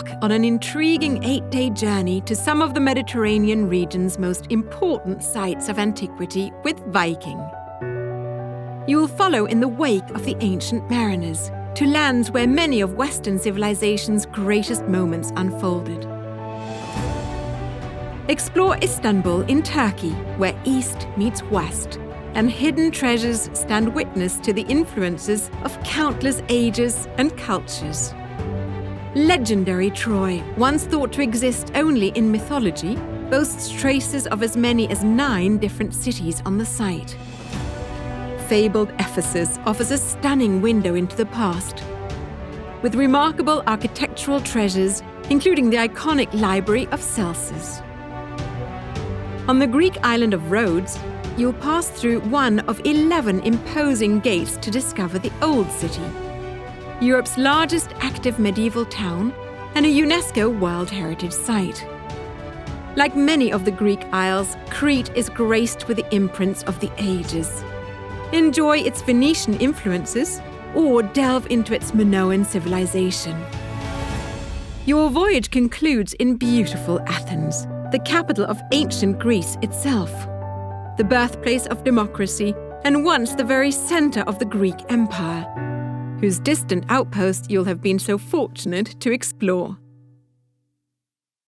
embark on an intriguing 8-day journey to some of the Mediterranean region's most important sites of antiquity with Viking. You will follow in the wake of the ancient mariners to lands where many of Western civilization's greatest moments unfolded. Explore Istanbul in Turkey, where East meets West, and hidden treasures stand witness to the influences of countless ages and cultures. Legendary Troy, once thought to exist only in mythology, boasts traces of as many as 9 different cities on the site. Fabled Ephesus offers a stunning window into the past, with remarkable architectural treasures, including the iconic library of Celsus. On the Greek island of Rhodes, you'll pass through one of 11 imposing gates to discover the Old City, Europe's largest active medieval town and a UNESCO World Heritage Site. Like many of the Greek isles, Crete is graced with the imprints of the ages. Enjoy its Venetian influences or delve into its Minoan civilization. Your voyage concludes in beautiful Athens, the capital of ancient Greece itself, the birthplace of democracy and once the very center of the Greek Empire, whose distant outpost you'll have been so fortunate to explore.